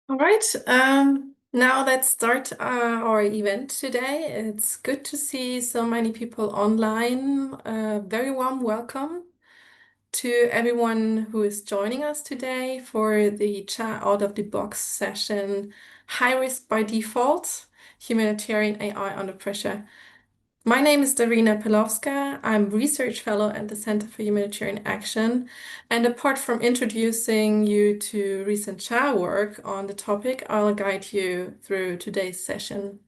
All right, now let's start our event today. It's good to see so many people online. Very warm welcome to everyone who is joining us today for the chat out of the box session, High Risk by Default, Humanitarian AI Under Pressure. My name is Darina Pelowska. I'm research fellow at the Center for Humanitarian Action. And apart from introducing you to recent CHA work on the topic, I'll guide you through today's session.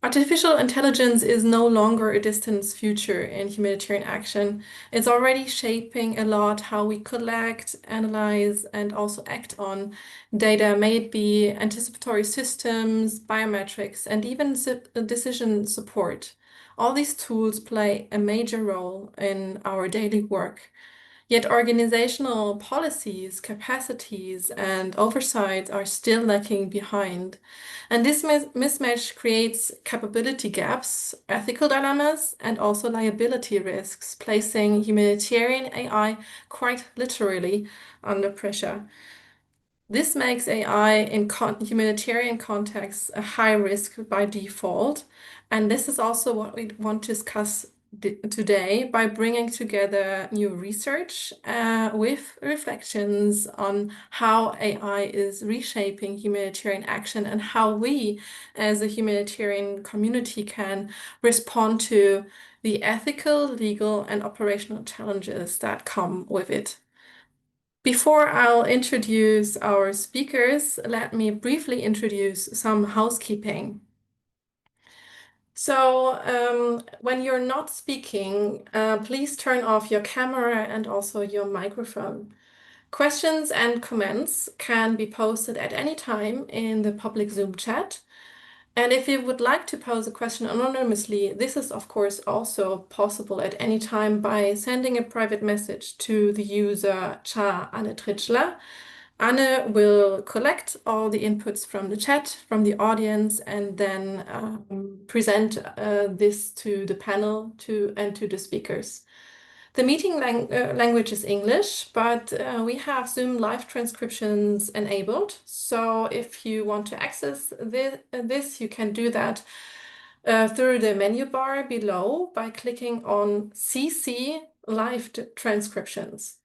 Artificial intelligence is no longer a distant future in humanitarian action. It's already shaping a lot how we collect, analyze, and also act on data, may it be anticipatory systems, biometrics, and even decision support. All these tools play a major role in our daily work. Yet organizational policies, capacities, and oversight are still lacking behind. And this mismatch creates capability gaps, ethical dilemmas, and also liability risks, placing humanitarian AI quite literally under pressure. This makes AI in humanitarian contexts a high risk by default. And this is also what we want to discuss today by bringing together new research with reflections on how AI is reshaping humanitarian action and how we as a humanitarian community can respond to the ethical, legal, and operational challenges that come with it. Before I'll introduce our speakers, let me briefly introduce some housekeeping. When you're not speaking, please turn off your camera and also your microphone. Questions and comments can be posted at any time in the public Zoom chat. And if you would like to pose a question anonymously, this is of course also possible at any time by sending a private message to the user Cha Anne Tritschler. Anne will collect all the inputs from the chat, from the audience, and then present this to the panel and to the speakers. The meeting language is English, but we have Zoom live transcriptions enabled. So if you want to access this, you can do that through the menu bar below by clicking on CC Live Transcriptions.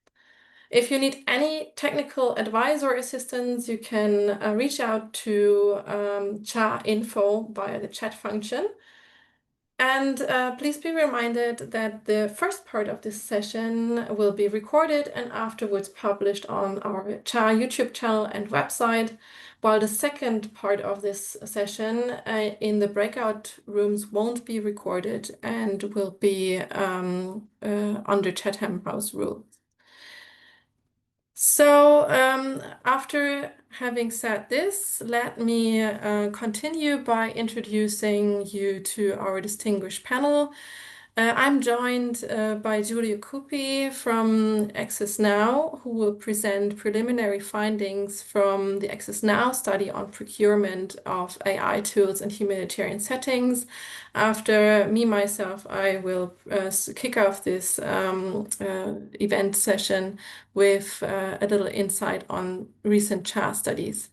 If you need any technical advice or assistance, you can reach out to Cha Info via the chat function. And please be reminded that the first part of this session will be recorded and afterwards published on our CHA YouTube channel and website, while the second part of this session in the breakout rooms won't be recorded and will be under Chatham House rules. After having said this, let me continue by introducing you to our distinguished panel. I'm joined by Giulio Cupi from Access Now, who will present preliminary findings from the Access Now study on procurement of AI tools in humanitarian settings. After myself, I will kick off this event session with a little insight on recent CHA studies.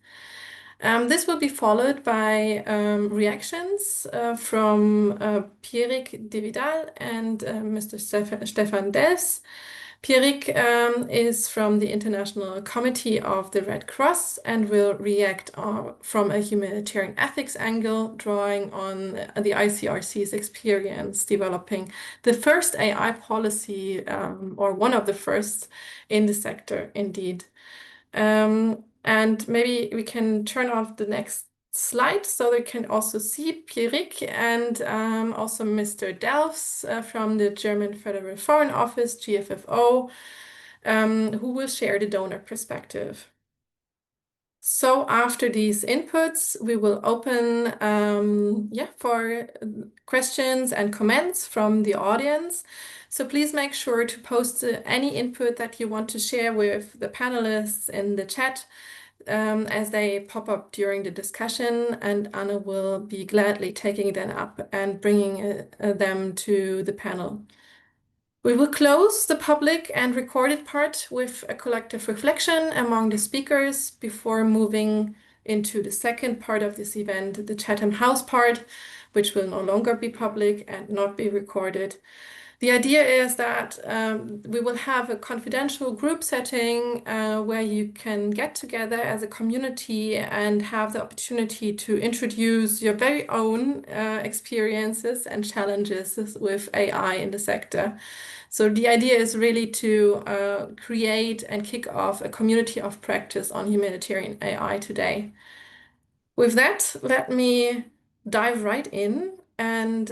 This will be followed by reactions from Pierrick Devidal and Mr. Stefan Delfs. Pierrick is from the International Committee of the Red Cross and will react from a humanitarian ethics angle, drawing on the ICRC's experience developing the first AI policy, or one of the first in the sector, indeed. And maybe we can turn off the next slide so they can also see Pierrick and also Mr. Delfs from the German Federal Foreign Office, GFFO, who will share the donor perspective. So after these inputs, we will open for questions and comments from the audience. So please make sure to post any input that you want to share with the panelists in the chat as they pop up during the discussion, and Anna will be gladly taking them up and bringing them to the panel. We will close the public and recorded part with a collective reflection among the speakers before moving into the second part of this event, the Chatham House part, which will no longer be public and not be recorded. The idea is that we will have a confidential group setting where you can get together as a community and have the opportunity to introduce your very own experiences and challenges with AI in the sector. So the idea is really to create and kick off a community of practice on humanitarian AI today. With that, let me dive right in and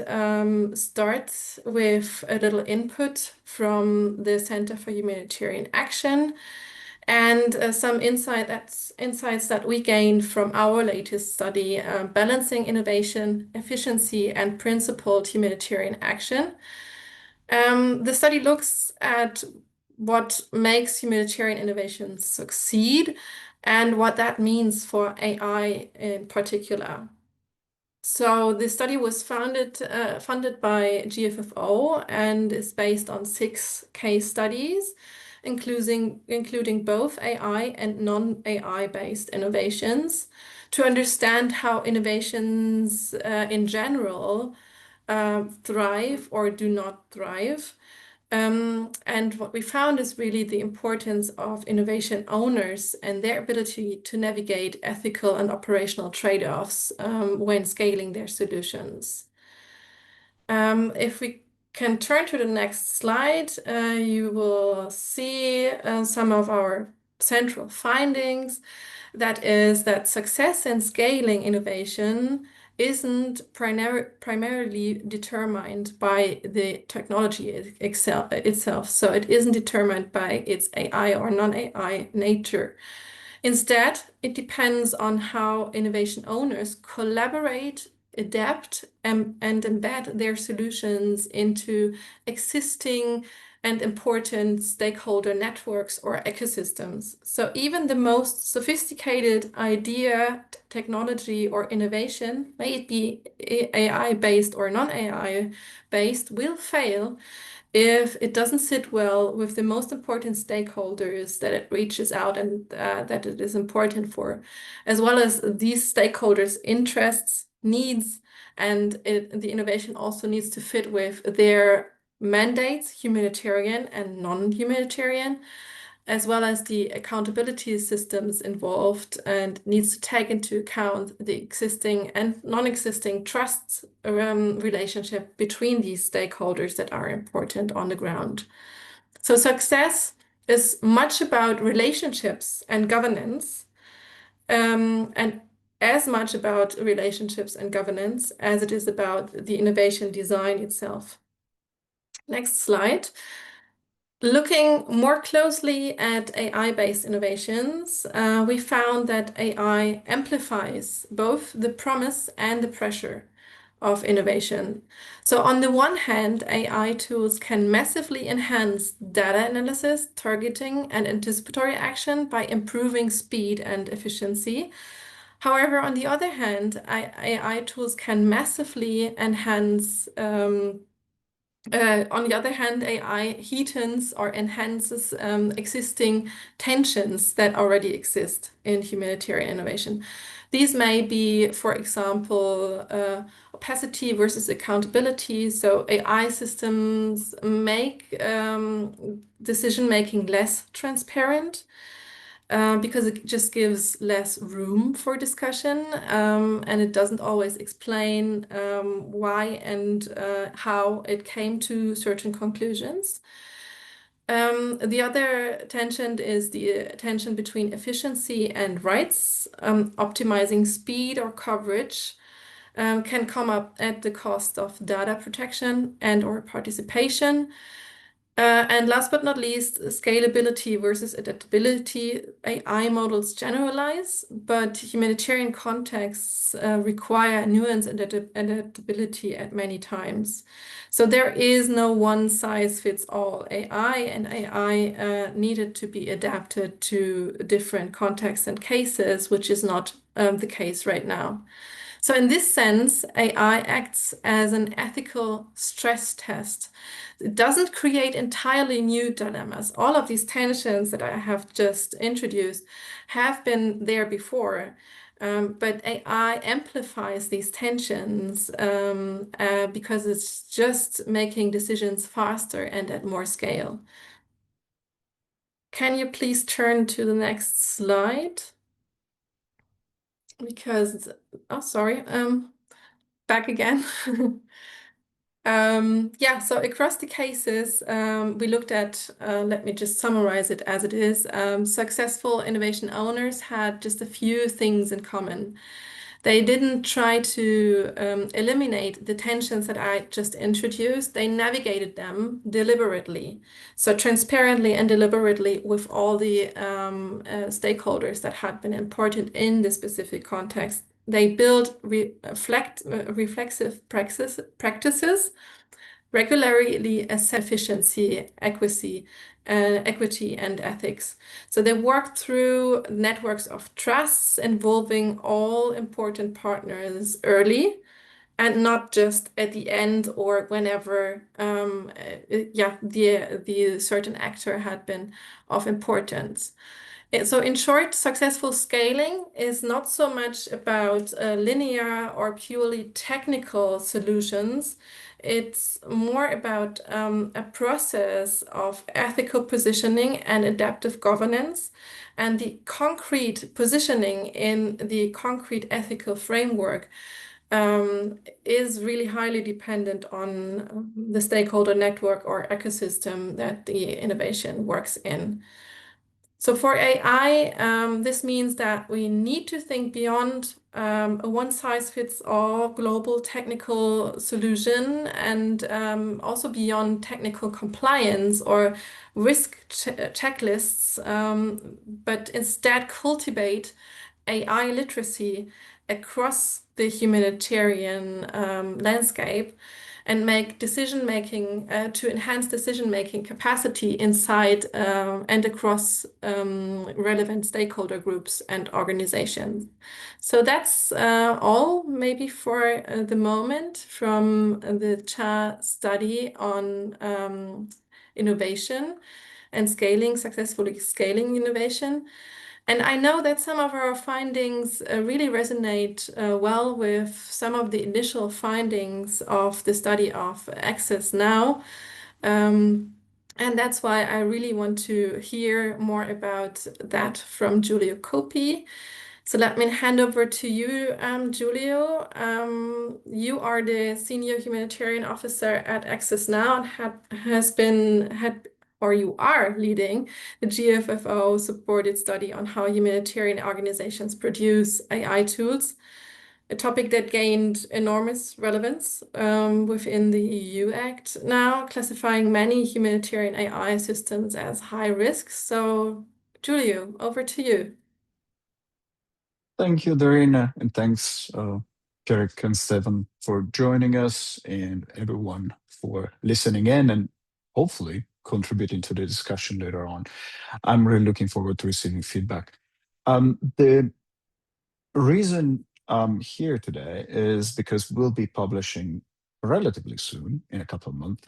start with a little input from the Center for Humanitarian Action and some insights that we gained from our latest study, Balancing Innovation, Efficiency, and Principled Humanitarian Action. The study looks at what makes humanitarian innovation succeed and what that means for AI in particular. So the study was funded by GFFO and is based on 6 case studies, including both AI and non-AI based innovations, to understand how innovations in general thrive or do not thrive. And what we found is really the importance of innovation owners and their ability to navigate ethical and operational trade-offs when scaling their solutions. If we can turn to the next slide, you will see some of our central findings. That is that success in scaling innovation isn't primarily determined by the technology itself. So it isn't determined by its AI or non-AI nature. Instead, it depends on how innovation owners collaborate, adapt, and embed their solutions into existing and important stakeholder networks or ecosystems. So even the most sophisticated idea, technology, or innovation, may it be AI-based or non-AI based, will fail if it doesn't sit well with the most important stakeholders that it reaches out and that it is important for, as well as these stakeholders' interests, needs, and the innovation also needs to fit with their mandates, humanitarian and non-humanitarian, as well as the accountability systems involved, and needs to take into account the existing and non-existing trust relationship between these stakeholders that are important on the ground. So success is much about relationships and governance, and as much about relationships and governance as it is about the innovation design itself. Next slide. Looking more closely at AI-based innovations, we found that AI amplifies both the promise and the pressure of innovation. So on the one hand, AI tools can massively enhance data analysis, targeting, and anticipatory action by improving speed and efficiency. However, on the other hand, AI tools can massively enhance on the other hand, AI heightens or enhances existing tensions that already exist in humanitarian innovation. These may be, for example, opacity versus accountability. So AI systems make decision-making less transparent. Because it just gives less room for discussion, and it doesn't always explain why and how it came to certain conclusions. The other tension is the tension between efficiency and rights. Optimizing speed or coverage can come up at the cost of data protection and/or participation. And last but not least, scalability versus adaptability. AI models generalize, but humanitarian contexts require nuance and adaptability at many times. So there is no one size fits all. AI needed to be adapted to different contexts and cases, which is not the case right now. So in this sense, AI acts as an ethical stress test. It doesn't create entirely new dilemmas. All of these tensions that I have just introduced have been there before. But AI amplifies these tensions because it's just making decisions faster and at more scale. Can you please turn to the next slide? Because, oh, sorry, back again. Yeah, so across the cases, we looked at, let me just summarize it as it is. Successful innovation owners had just a few things in common. They didn't try to eliminate the tensions that I just introduced. They navigated them deliberately, so transparently and deliberately with all the stakeholders that had been important in this specific context. They built reflexive practices, regularly assess efficiency, equity, and ethics. So they work through networks of trusts involving all important partners early and not just at the end or whenever the certain actor had been of importance. So in short, successful scaling is not so much about linear or purely technical solutions. It's more about a process of ethical positioning and adaptive governance, and the concrete positioning in the concrete ethical framework is really highly dependent on the stakeholder network or ecosystem that the innovation works in. So for AI, this means that we need to think beyond a one-size-fits-all global technical solution and also beyond technical compliance or risk checklists, but instead cultivate AI literacy across the humanitarian landscape and make decision making to enhance decision making capacity inside and across relevant stakeholder groups and organizations. So that's all maybe for the moment from the CHA study on innovation and scaling, successfully scaling innovation. And I know that some of our findings really resonate well with some of the initial findings of the study of Access Now. And that's why I really want to hear more about that from Giulio Copi. So let me hand over to you, Giulio. You are the Senior Humanitarian Officer at Access Now and you are leading the GFFO supported study on how humanitarian organizations produce AI tools, a topic that gained enormous relevance within the EU Act now, classifying many humanitarian AI systems as high risk. So, Giulio, over to you. Thank you, Darina, and thanks, Jarek and Stefan, for joining us, and everyone for listening in and hopefully contributing to the discussion later on. I'm really looking forward to receiving feedback. The reason I'm here today is because we'll be publishing relatively soon, in a couple of months,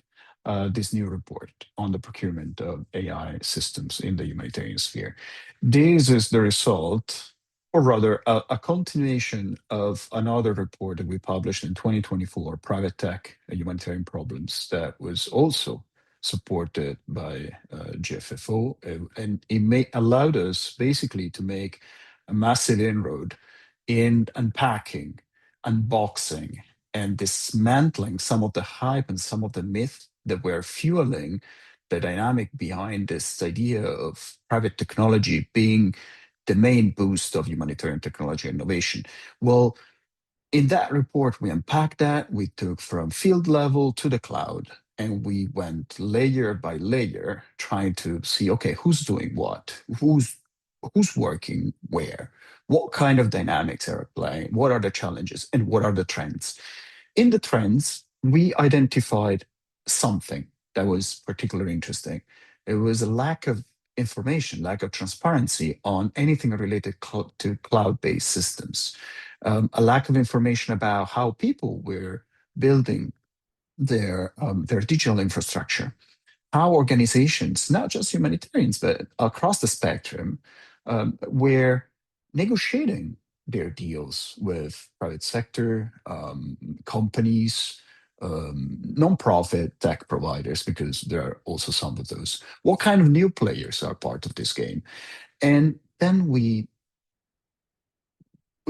this new report on the procurement of AI systems in the humanitarian sphere. This is the result, or rather, a continuation of another report that we published in 2024, Private Tech and Humanitarian Problems, that was also supported by GFFO, and allowed us basically to make a massive inroad in unpacking, unboxing, and dismantling some of the hype and some of the myth that were fueling the dynamic behind this idea of private technology being the main boost of humanitarian technology innovation. Well, in that report, we unpacked that. We took from field level to the cloud, and we went layer by layer, trying to see, okay, who's doing what, who's working where, what kind of dynamics are at play, what are the challenges, and what are the trends. In the trends, we identified something that was particularly interesting. It was a lack of information, lack of transparency on anything related to cloud-based systems. a lack of information about how people were building their digital infrastructure, how organizations, not just humanitarians, but across the spectrum, were negotiating their deals with private sector companies, non-profit tech providers, because there are also some of those. What kind of new players are part of this game? And then we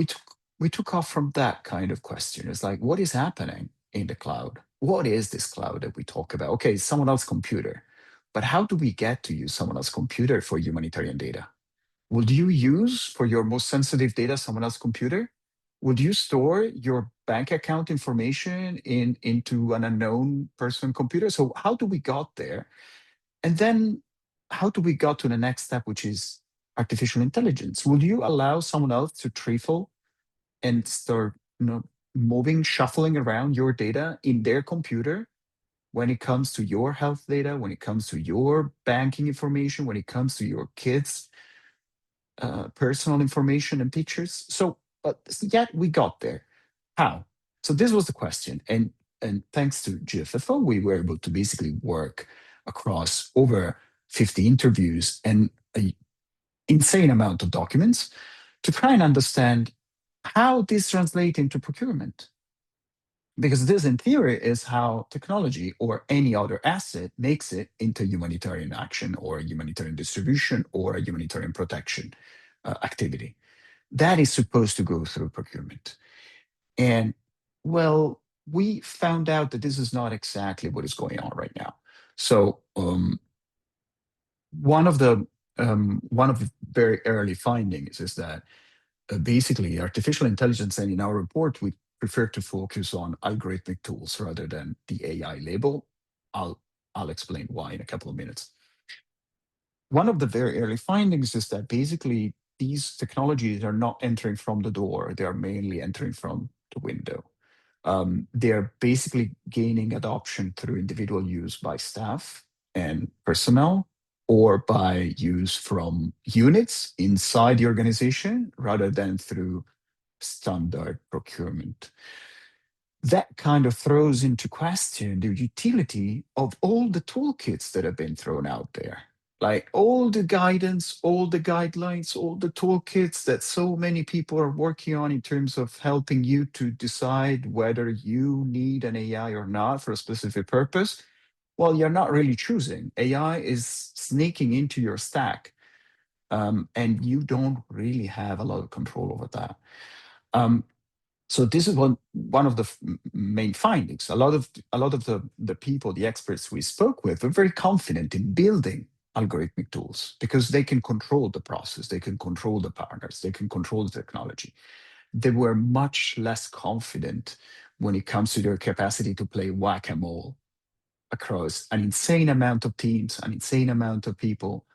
took we took off from that kind of question. It's like, what is happening in the cloud? What is this cloud that we talk about? Okay, it's someone else's computer, but how do we get to use someone else's computer for humanitarian data? Would you use for your most sensitive data someone else's computer? Would you store your bank account information into an unknown person computer? So how do we got there? And then how do we got to the next step, which is artificial intelligence? Would you allow someone else to trifle and start, moving, shuffling around your data in their computer when it comes to your health data, when it comes to your banking information, when it comes to your kids' personal information and pictures? So, but yet we got there. How? So this was the question, and thanks to GFFO, we were able to basically work across over 50 interviews and an insane amount of documents to try and understand how this translates into procurement. Because this, in theory, is how technology or any other asset makes it into humanitarian action or humanitarian distribution or a humanitarian protection activity. That is supposed to go through procurement. And well, we found out that this is not exactly what is going on right now. So one of the very early findings is that basically artificial intelligence, and in our report we prefer to focus on algorithmic tools rather than the AI label. I'll explain why in a couple of minutes. One of the very early findings is that basically these technologies are not entering from the door, they are mainly entering from the window. They're basically gaining adoption through individual use by staff and personnel, or by use from units inside the organization rather than through standard procurement. That kind of throws into question the utility of all the toolkits that have been thrown out there. Like all the guidance, all the guidelines, all the toolkits that so many people are working on in terms of helping you to decide whether you need an AI or not for a specific purpose. Well, you're not really choosing. AI is sneaking into your stack, and you don't really have a lot of control over that. Um, so this is one of the main findings. A lot of the people, the experts we spoke with, were very confident in building algorithmic tools because they can control the process, they can control the partners, they can control the technology. They were much less confident when it comes to their capacity to play whack-a-mole across an insane amount of teams, an insane amount of people,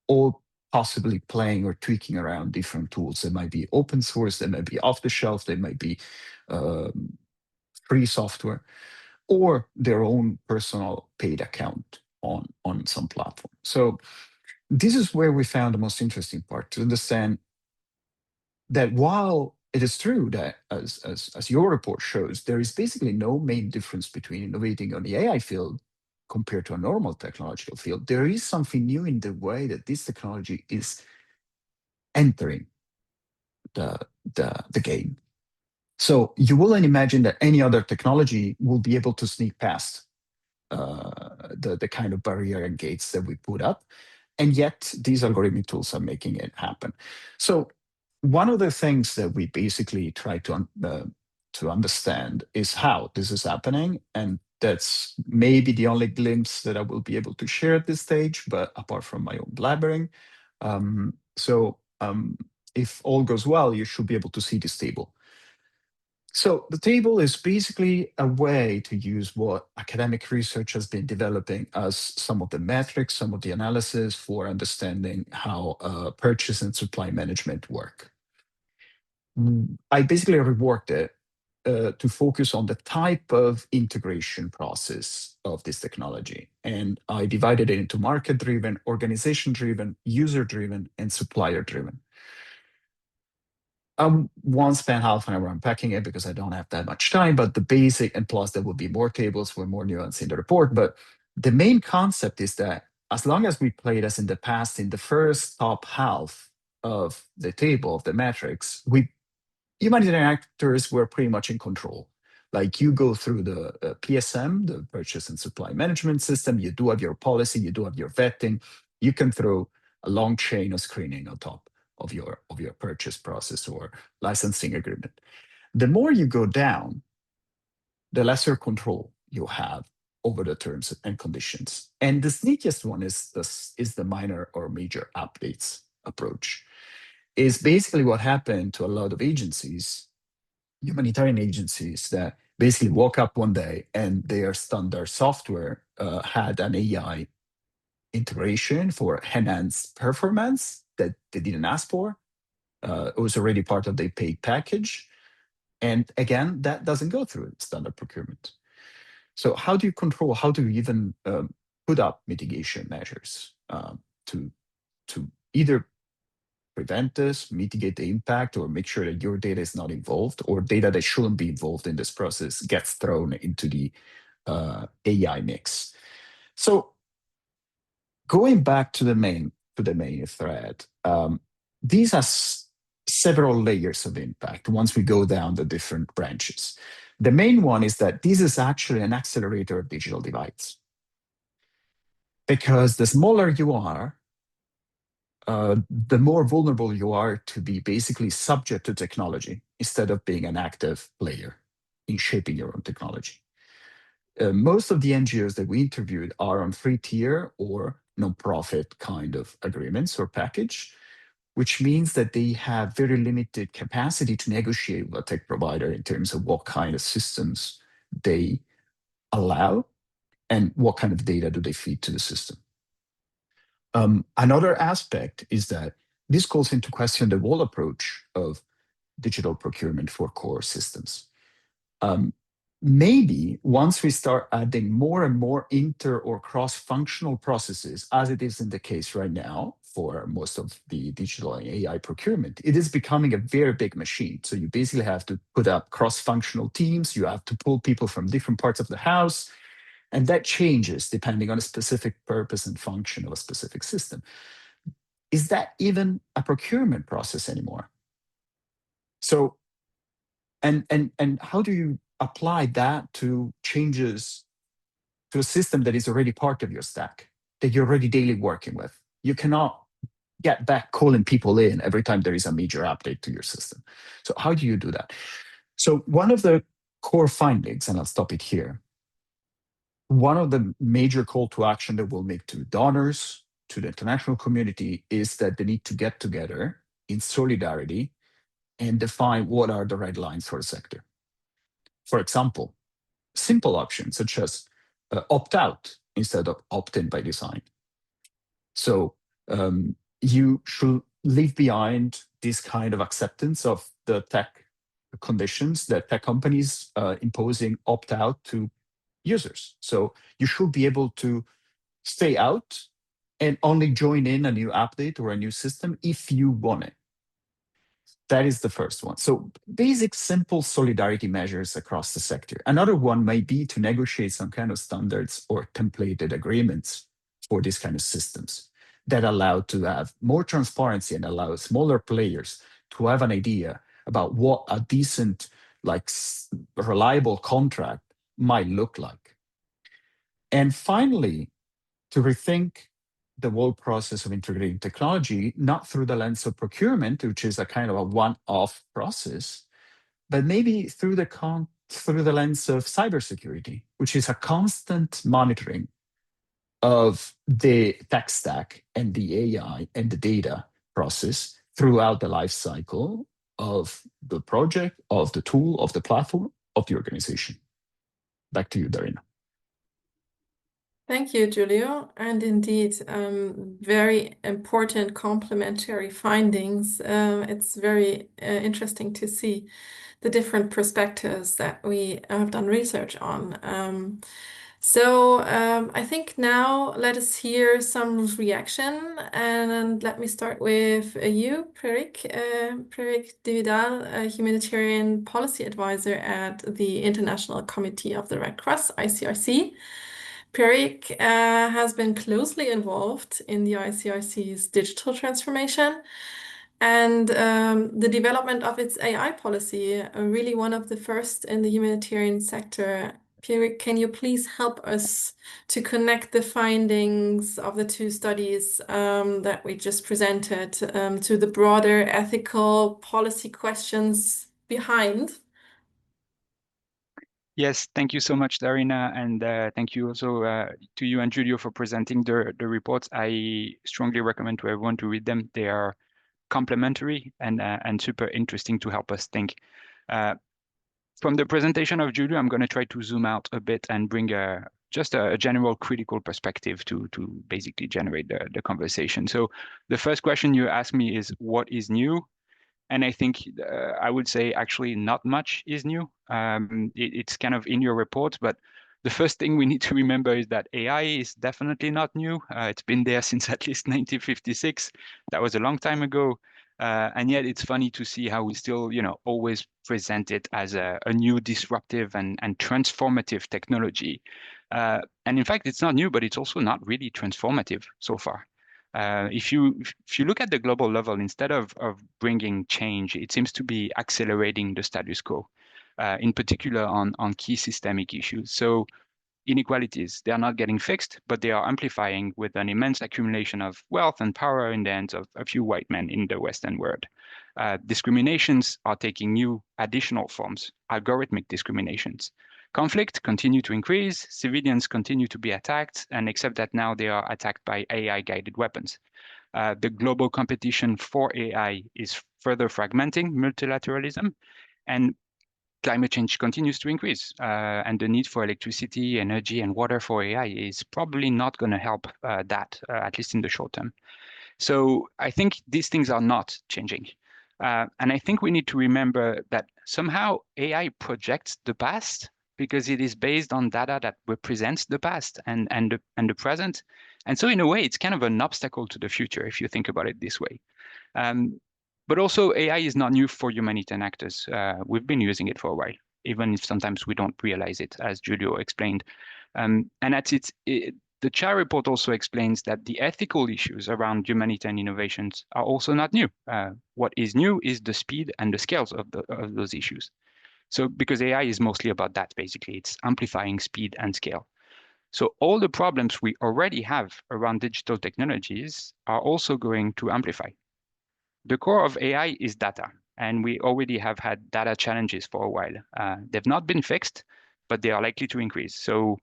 all possibly playing or tweaking around different tools. They might be open source, they might be off the shelf, they might be um, free software, or their own personal paid account on some platform. So this is where we found the most interesting part, to understand that while it is true that, as your report shows, there is basically no main difference between innovating on the AI field compared to a normal technological field, there is something new in the way that this technology is entering the, the game. So you wouldn't imagine that any other technology will be able to sneak past the kind of barrier and gates that we put up. And yet these algorithmic tools are making it happen. So one of the things that we basically try to understand is how this is happening. And that's maybe the only glimpse that I will be able to share at this stage, but apart from my own blabbering. If all goes well, you should be able to see this table. So the table is basically a way to use what academic research has been developing as some of the metrics, some of the analysis for understanding how purchase and supply management work. I basically reworked it to focus on the type of integration process of this technology. And I divided it into market-driven, organization-driven, user-driven, and supplier-driven. I won't spend half an hour unpacking it because I don't have that much time, but the basic, and plus there will be more tables with more nuance in the report. But the main concept is that as long as we played as in the past in the first top half of the table of the metrics, humanitarian actors were pretty much in control. Like you go through the PSM, the purchase and supply management system, you do have your policy, you do have your vetting, you can throw a long chain of screening on top of your purchase process or licensing agreement. The more you go down, the lesser control you have over the terms and conditions. And the sneakiest one is the minor or major updates approach. Is basically what happened to a lot of agencies, humanitarian agencies, that basically woke up one day and their standard software had an AI integration for enhanced performance that they didn't ask for. It was already part of the paid package. And again, that doesn't go through standard procurement. So how do you control, how do you even put up mitigation measures to, to either prevent this, mitigate the impact, or make sure that your data is not involved, or data that shouldn't be involved in this process gets thrown into the AI mix? So going back to the main thread, these are several layers of impact once we go down the different branches. The main one is that this is actually an accelerator of digital divides. Because the smaller you are, the more vulnerable you are to be basically subject to technology instead of being an active player in shaping your own technology. Most of the NGOs that we interviewed are on free tier or non-profit kind of agreements or package, which means that they have very limited capacity to negotiate with a tech provider in terms of what kind of systems they allow and what kind of data do they feed to the system. Another aspect is that this calls into question the whole approach of digital procurement for core systems. Maybe once we start adding more and more inter or cross-functional processes, as it is in the case right now for most of the digital and AI procurement, it is becoming a very big machine. So you basically have to put up cross-functional teams, you have to pull people from different parts of the house, and that changes depending on a specific purpose and function of a specific system. Is that even a procurement process anymore? So, and how do you apply that to changes to a system that is already part of your stack, that you're already daily working with? You cannot get back calling people in every time there is a major update to your system. So how do you do that? So one of the core findings, and I'll stop it here, one of the major call to action that we'll make to donors, to the international community, is that they need to get together in solidarity and define what are the red lines for the sector. For example, simple options such as opt out instead of opt in by design. So you should leave behind this kind of acceptance of the tech conditions that tech companies imposing opt out to users. So you should be able to stay out and only join in a new update or a new system if you want it. That is the first one. So basic, simple solidarity measures across the sector. Another one might be to negotiate some kind of standards or templated agreements for these kind of systems that allow to have more transparency and allow smaller players to have an idea about what a decent, like reliable contract might look like. And finally, to rethink the whole process of integrating technology, not through the lens of procurement, which is a kind of a one-off process, but maybe through the lens of cybersecurity, which is a constant monitoring of the tech stack and the AI and the data process throughout the life cycle of the project, of the tool, of the platform, of the organization. Back to you, Darina. Thank you, Giulio. And indeed, very important complementary findings. It's very interesting to see the different perspectives that we have done research on. So I think now let us hear some reaction, and let me start with you, Prerik. Prerik Dividal, a humanitarian policy advisor at the International Committee of the Red Cross, ICRC. Prerik has been closely involved in the ICRC's digital transformation and the development of its AI policy, really one of the first in the humanitarian sector. Pierre, can you please help us to connect the findings of the two studies that we just presented to the broader ethical policy questions behind? Yes, thank you so much, Darina, and thank you also to you and Julio for presenting the reports. I strongly recommend to everyone to read them. They are complementary and super interesting to help us think. From the presentation of Julio, I'm going to try to zoom out a bit and bring just a general critical perspective to basically generate the conversation. So the first question you asked me is, what is new? And I think I would say actually not much is new. It's kind of in your report, but the first thing we need to remember is that AI is definitely not new. It's been there since at least 1956. That was a long time ago. And yet it's funny to see how we still, always present it as a new disruptive and transformative technology. And in fact, it's not new, but it's also not really transformative so far. If you look at the global level, instead of bringing change, it seems to be accelerating the status quo, in particular on key systemic issues. So inequalities, they are not getting fixed, but they are amplifying with an immense accumulation of wealth and power in the hands of a few white men in the Western world. Discriminations are taking new additional forms, algorithmic discriminations. Conflict continue to increase, civilians continue to be attacked, and except that now they are attacked by AI-guided weapons. The global competition for AI is further fragmenting multilateralism, and climate change continues to increase. And the need for electricity, energy, and water for AI is probably not going to help that, at least in the short term. So I think these things are not changing. And I think we need to remember that somehow AI projects the past because it is based on data that represents the past and the present. And so in a way, it's kind of an obstacle to the future if you think about it this way. But also AI is not new for humanitarian actors. We've been using it for a while, even if sometimes we don't realize it, as Julio explained. And the CHA report also explains that the ethical issues around humanitarian innovations are also not new. What is new is the speed and the scales of those issues. So because AI is mostly about that, basically, it's amplifying speed and scale. So all the problems we already have around digital technologies are also going to amplify. The core of AI is data, and we already have had data challenges for a while. They've not been fixed, but they are likely to increase. So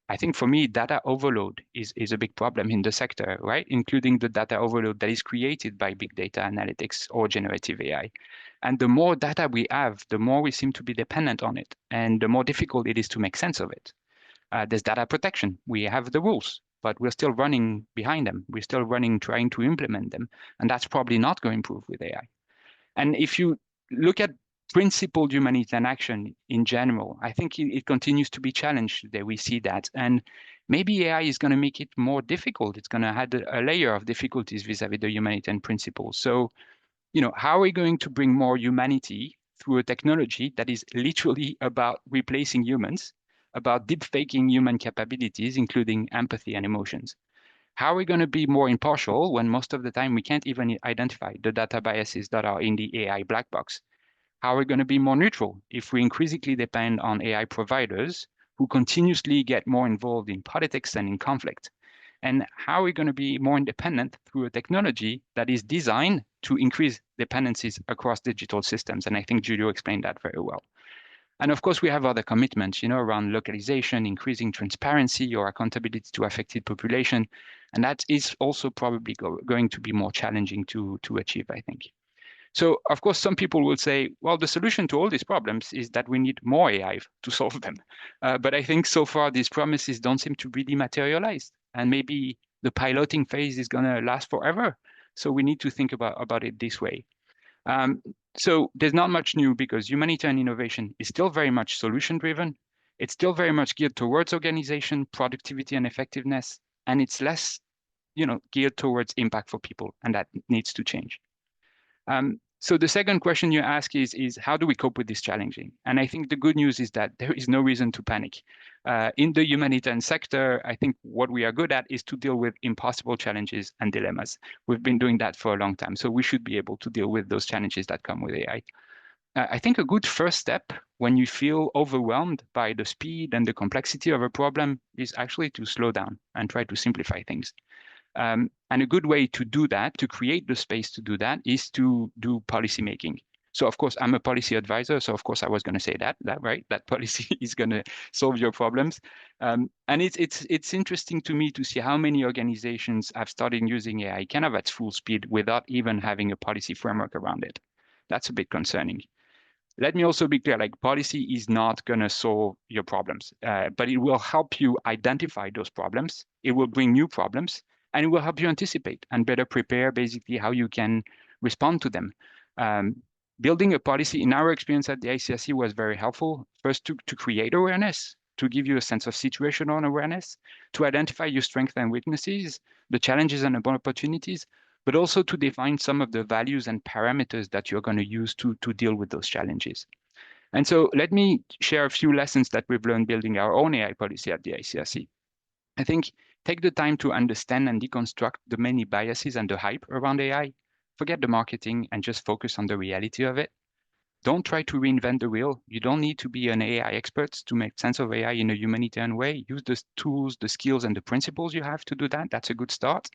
I think for me, data overload is a big problem in the sector, right? Including the data overload that is created by big data analytics or generative AI. And the more data we have, the more we seem to be dependent on it, and the more difficult it is to make sense of it. There's data protection. We have the rules, but we're still running behind them. We're still running, trying to implement them. And that's probably not going to improve with AI. And if you look at principled humanitarian action in general, I think it continues to be challenged today. We see that. And maybe AI is going to make it more difficult. It's going to add a layer of difficulties vis-a-vis the humanitarian principles. So, how are we going to bring more humanity through a technology that is literally about replacing humans, about deep faking human capabilities, including empathy and emotions? How are we going to be more impartial when most of the time we can't even identify the data biases that are in the AI black box? How are we going to be more neutral if we increasingly depend on AI providers who continuously get more involved in politics and in conflict? And how are we going to be more independent through a technology that is designed to increase dependencies across digital systems? And I think Julio explained that very well. And of course, we have other commitments, around localization, increasing transparency or accountability to affected population. And that is also probably going to be more challenging to achieve, I think. So, of course, some people will say, well, the solution to all these problems is that we need more AI to solve them. But I think so far, these promises don't seem to really materialize. And maybe the piloting phase is going to last forever. So we need to think about it this way. So there's not much new because humanitarian innovation is still very much solution driven. It's still very much geared towards organization, productivity, and effectiveness, and it's less, geared towards impact for people, and that needs to change. So the second question you ask is how do we cope with this challenging? And I think the good news is that there is no reason to panic. In the humanitarian sector, I think what we are good at is to deal with impossible challenges and dilemmas. We've been doing that for a long time, so we should be able to deal with those challenges that come with AI. I think a good first step when you feel overwhelmed by the speed and the complexity of a problem is actually to slow down and try to simplify things. And a good way to do that, to create the space to do that, is to do policy making. So of course, I'm a policy advisor, so of course I was going to say that right, that policy is going to solve your problems. And it's interesting to me to see how many organizations have started using AI kind of at full speed without even having a policy framework around it. That's a bit concerning. Let me also be clear, like policy is not going to solve your problems, but it will help you identify those problems. It will bring new problems, and it will help you anticipate and better prepare basically how you can respond to them. Building a policy, in our experience at the ICRC, was very helpful. First, to create awareness, to give you a sense of situational awareness, to identify your strengths and weaknesses, the challenges and opportunities, but also to define some of the values and parameters that you're going to use to deal with those challenges. And so let me share a few lessons that we've learned building our own AI policy at the ICRC. I think take the time to understand and deconstruct the many biases and the hype around AI. Forget the marketing and just focus on the reality of it. Don't try to reinvent the wheel. You don't need to be an AI expert to make sense of AI in a humanitarian way. Use the tools, the skills, and the principles you have to do that. That's a good start.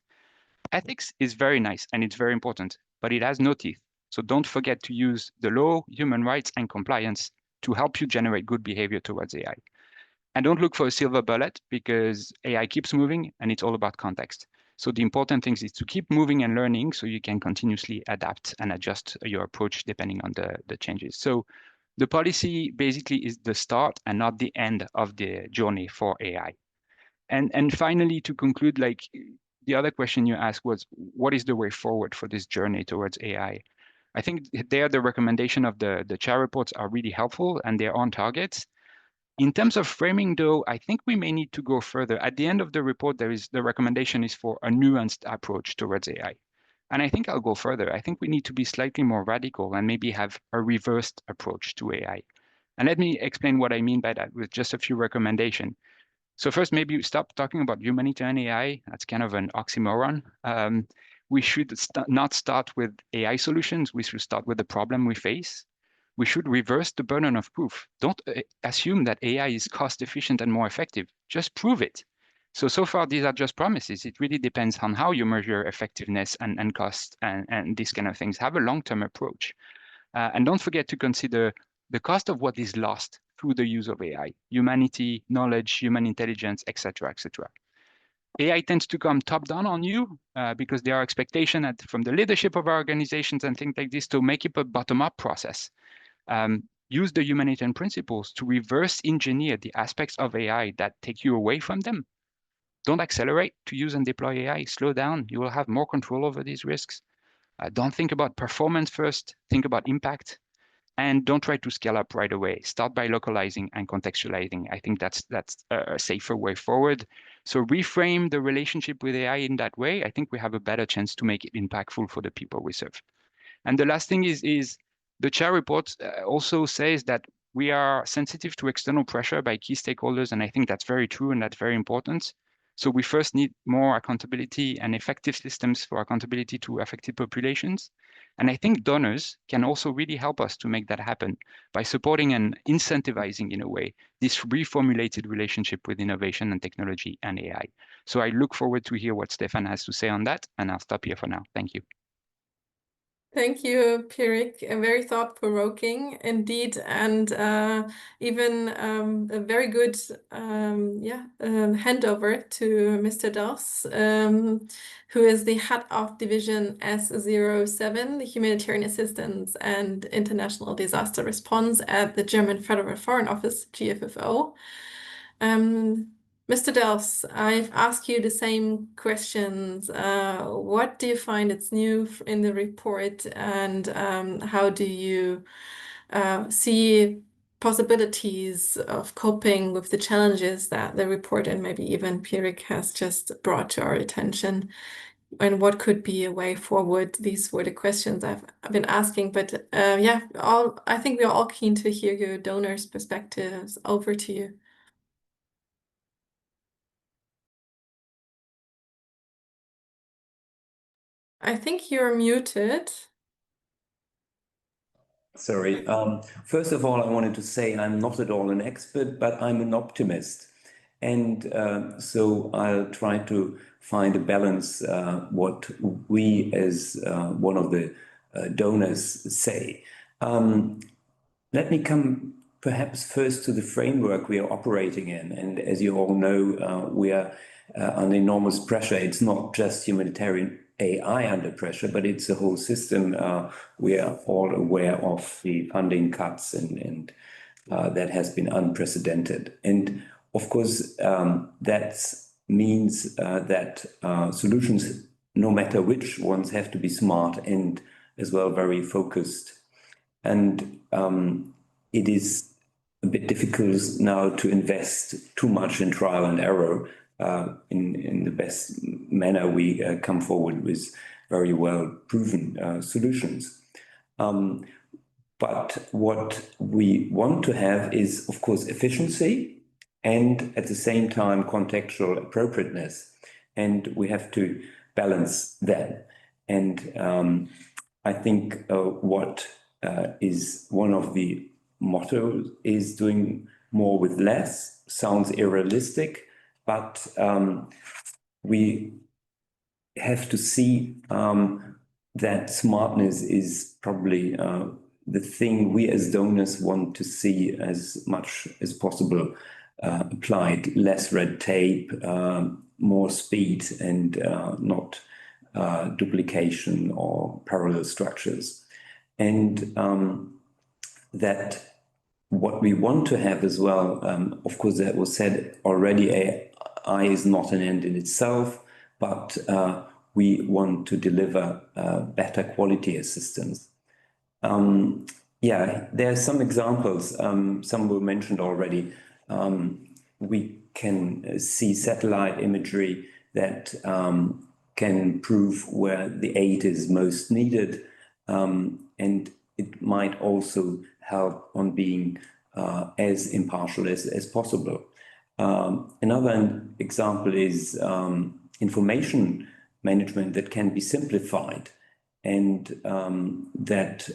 Ethics is very nice and it's very important, but it has no teeth. So don't forget to use the law, human rights, and compliance to help you generate good behavior towards AI. And don't look for a silver bullet because AI keeps moving and it's all about context. So the important thing is to keep moving and learning so you can continuously adapt and adjust your approach depending on the changes. So the policy basically is the start and not the end of the journey for AI. And finally, to conclude, like the other question you asked was, what is the way forward for this journey towards AI? I think there the recommendation of the chair reports are really helpful and they're on target. In terms of framing, though, I think we may need to go further. At the end of the report, the recommendation is for a nuanced approach towards AI. And I think I'll go further. I think we need to be slightly more radical and maybe have a reversed approach to AI. And let me explain what I mean by that with just a few recommendations. So first, maybe stop talking about humanitarian AI. That's kind of an oxymoron. We should not start with AI solutions. We should start with the problem we face. We should reverse the burden of proof. Don't assume that AI is cost efficient and more effective. Just prove it. So far, these are just promises. It really depends on how you measure effectiveness and cost and these kind of things. Have a long-term approach. And don't forget to consider the cost of what is lost through the use of AI, humanity, knowledge, human intelligence, etc., etc. AI tends to come top down on you because there are expectations from the leadership of our organizations and things like this to make it a bottom-up process. Use the humanitarian principles to reverse engineer the aspects of AI that take you away from them. Don't accelerate to use and deploy AI. Slow down. You will have more control over these risks. Don't think about performance first. Think about impact. And don't try to scale up right away. Start by localizing and contextualizing. I think that's a safer way forward. So reframe the relationship with AI in that way. I think we have a better chance to make it impactful for the people we serve. And the last thing is the chair report also says that we are sensitive to external pressure by key stakeholders. And I think that's very true and that's very important. So we first need more accountability and effective systems for accountability to affected populations. And I think donors can also really help us to make that happen by supporting and incentivizing, in a way, this reformulated relationship with innovation and technology and AI. So I look forward to hear what Stefan has to say on that, and I'll stop here for now. Thank you. Thank you, Pierrick. Very thought-provoking indeed, and even a very good handover to Mr. Doss, who is the head of Division S07, the Humanitarian Assistance and International Disaster Response at the German Federal Foreign Office, GFFO. Mr. Delfs, I've asked you the same questions. What do you find is new in the report, and how do you see possibilities of coping with the challenges that the report and maybe even Pierik has just brought to our attention, and what could be a way forward. These were the questions I've been asking, but yeah, I think we're all keen to hear your donors' perspectives. Over to you. I think you're muted. Sorry. First of all, I wanted to say I'm not at all an expert, but I'm an optimist. And so I'll try to find a balance, what we as one of the donors say. Let me come perhaps first to the framework we are operating in. And as you all know, we are under enormous pressure. It's not just humanitarian AI under pressure, but it's a whole system. We are all aware of the funding cuts, and that has been unprecedented. And of course, that means that solutions, no matter which ones, have to be smart and as well very focused. And it is a bit difficult now to invest too much in trial and error. In the best manner, we come forward with very well proven solutions. But what we want to have is, of course, efficiency and at the same time contextual appropriateness. And we have to balance that. And I think what is one of the mottos is doing more with less. Sounds unrealistic, but we have to see that smartness is probably the thing we as donors want to see as much as possible applied. Less red tape, more speed, and not duplication or parallel structures. And that what we want to have as well, of course, that was said already, AI is not an end in itself, but we want to deliver better quality assistance. Yeah, there are some examples, some were mentioned already. We can see satellite imagery that can prove where the aid is most needed, and it might also help on being as impartial as possible. Another example is information management that can be simplified, and that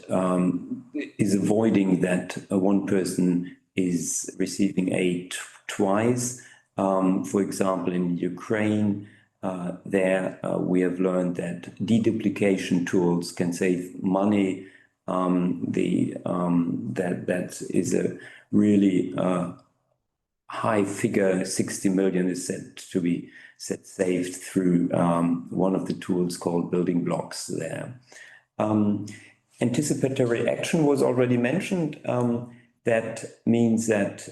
is avoiding that one person is receiving aid twice. For example, in Ukraine, there we have learned that deduplication tools can save money. That is a really high figure. 60 million is said to be saved through one of the tools called building blocks there. Anticipatory action was already mentioned. That means that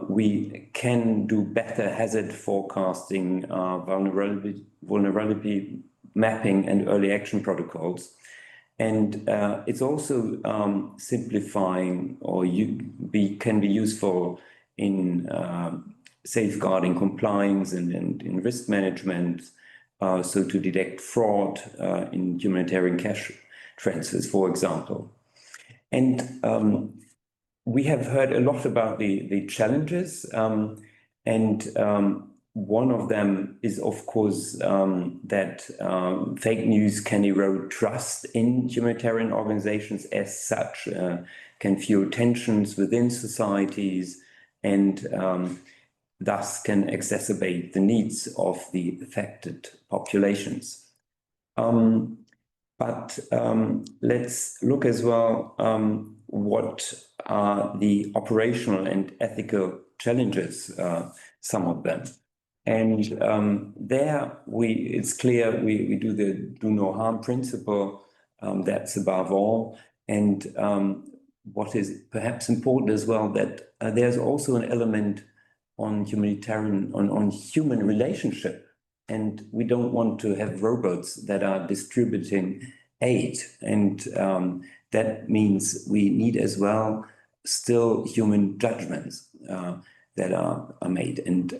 we can do better hazard forecasting, vulnerability mapping, and early action protocols. And it's also simplifying, or can be useful in safeguarding compliance and in risk management, so to detect fraud in humanitarian cash transfers, for example. And we have heard a lot about the challenges, and one of them is, of course, that fake news can erode trust in humanitarian organizations as such, can fuel tensions within societies, and thus can exacerbate the needs of the affected populations. But let's look as well what are the operational and ethical challenges, some of them. And there it's clear we do the do no harm principle, that's above all. And what is perhaps important as well, that there's also an element on humanitarian, on human relationship. And we don't want to have robots that are distributing aid. And that means we need as well still human judgments that are made, and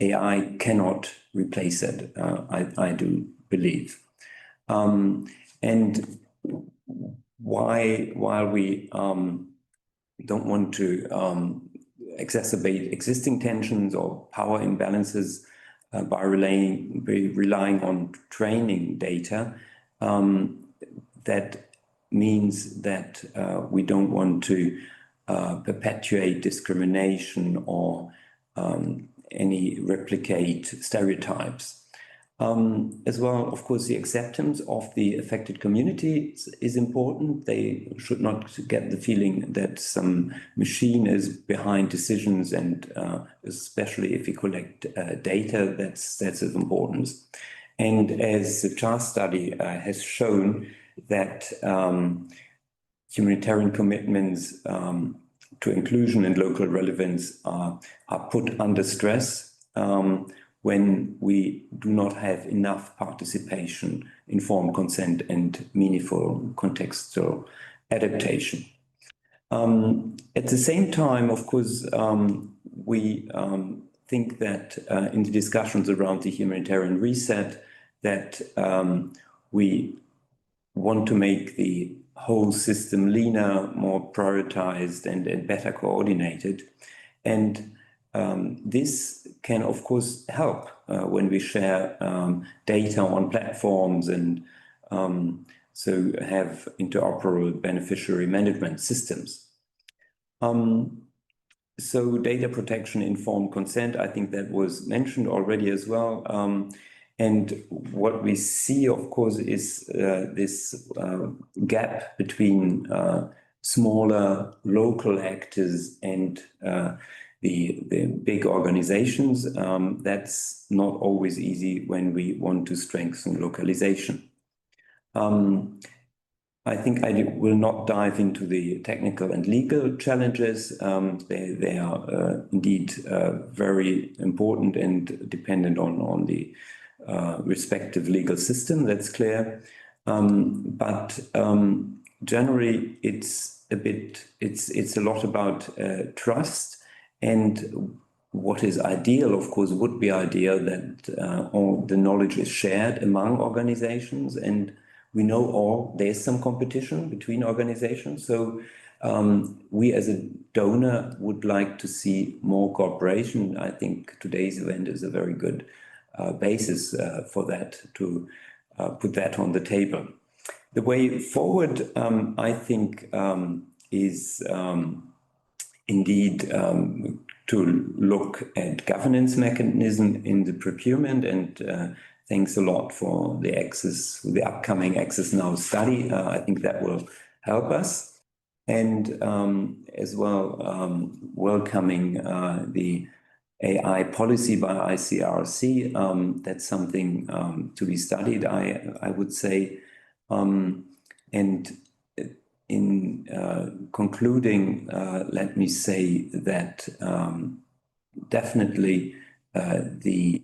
AI cannot replace it, I do believe. And while we don't want to exacerbate existing tensions or power imbalances by relying on training data, that means that we don't want to perpetuate discrimination or replicate stereotypes. As well, of course, the acceptance of the affected community is important. They should not get the feeling that some machine is behind decisions, and especially if we collect data, that's of importance. And as the CHAR study has shown, that humanitarian commitments to inclusion and local relevance are put under stress when we do not have enough participation, informed consent, and meaningful contextual adaptation. At the same time, of course, we think that in the discussions around the humanitarian reset, that we want to make the whole system leaner, more prioritized, and better coordinated. And this can, of course, help when we share data on platforms, and so have interoperable beneficiary management systems. So data protection, informed consent, I think that was mentioned already as well. And what we see, of course, is this gap between smaller local actors and the big organizations. That's not always easy when we want to strengthen localization. I think I will not dive into the technical and legal challenges. They are indeed very important and dependent on the respective legal system, that's clear. But generally, it's a lot about trust, and what is ideal, of course, would be ideal that all the knowledge is shared among organizations, and we know there's some competition between organizations. So we as a donor would like to see more cooperation. I think today's event is a very good basis for that, to put that on the table. The way forward, I think, is indeed to look at governance mechanism in the procurement, and thanks a lot for the upcoming Access Now study. I think that will help us. And as well, welcoming the AI policy by ICRC, that's something to be studied, I would say. And in concluding, let me say that definitely the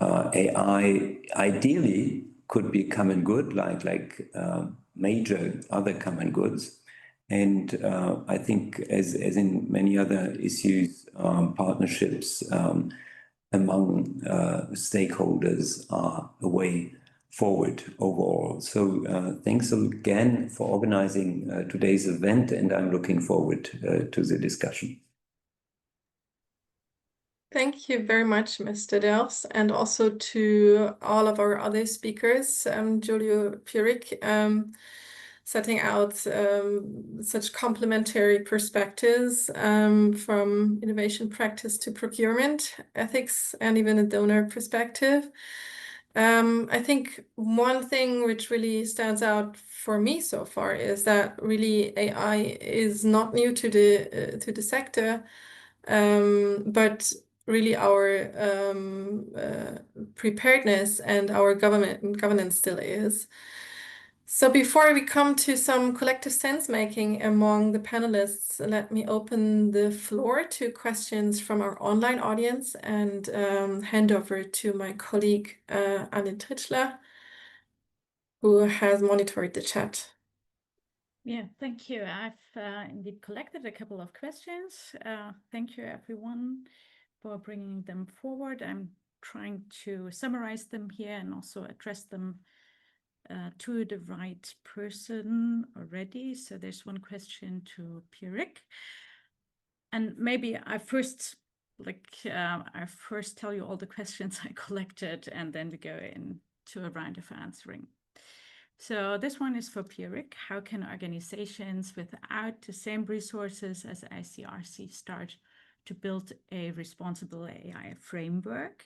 AI ideally could be common good, like major other common goods. And I think, as in many other issues, partnerships among stakeholders are a way forward overall. So thanks again for organizing today's event, and I'm looking forward to the discussion. Thank you very much, Mr. Delfs, and also to all of our other speakers, Giulio Pierick, setting out such complementary perspectives from innovation practice to procurement, ethics, and even a donor perspective. I think one thing which really stands out for me so far is that really AI is not new to the sector, but really our preparedness and our governance still is. So before we come to some collective sense making among the panelists, let me open the floor to questions from our online audience and hand over to my colleague Anne Tritschler, who has monitored the chat. Yeah, thank you. I've indeed collected a couple of questions. Thank you, everyone, for bringing them forward. I'm trying to summarize them here and also address them to the right person already. So there's one question to Pierrick. And maybe I first tell you all the questions I collected, and then we go into a round of answering. So this one is for Pierrick. How can organizations without the same resources as ICRC start to build a responsible AI framework?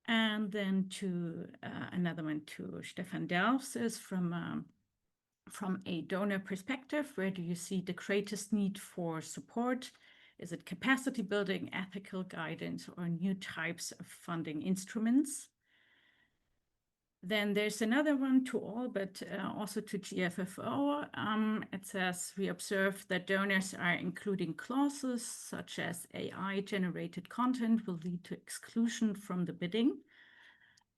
And then to another one to Stefan Delfs is from a donor perspective, where do you see the greatest need for support? Is it capacity building, ethical guidance, or new types of funding instruments? Then there's another one to all, but also to GFFO. It says, we observe that donors are including clauses such as AI-generated content will lead to exclusion from the bidding.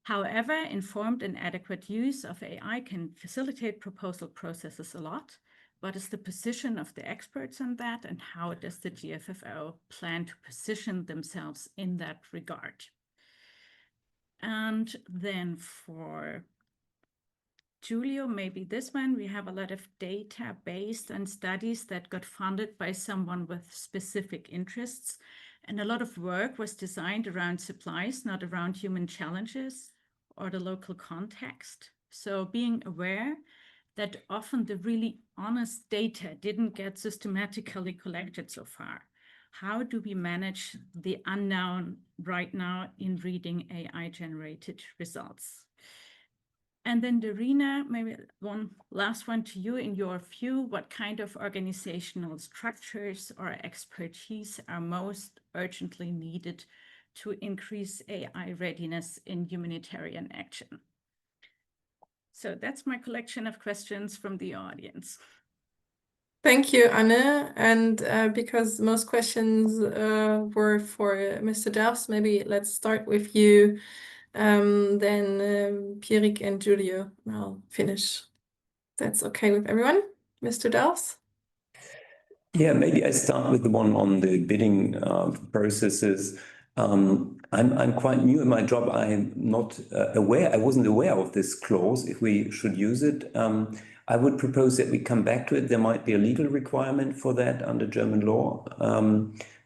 However, informed and adequate use of AI can facilitate proposal processes a lot. What is the position of the experts on that, and how does the GFFO plan to position themselves in that regard? And then for Julio, maybe this one, we have a lot of data based on studies that got funded by someone with specific interests. And a lot of work was designed around supplies, not around human challenges or the local context. So being aware that often the really honest data didn't get systematically collected so far. How do we manage the unknown right now in reading AI-generated results? And then Darina, maybe one last one to you. In your view, what kind of organizational structures or expertise are most urgently needed to increase AI readiness in humanitarian action? So that's my collection of questions from the audience. Thank you, Anne. And because most questions were for Mr. Delfs, maybe let's start with you. Then Pierrick and Julio. I'll finish. That's okay with everyone. Mr. Delfs? Yeah, maybe I start with the one on the bidding processes. I'm quite new in my job. I'm not aware. I wasn't aware of this clause, if we should use it. I would propose that we come back to it. There might be a legal requirement for that under German law,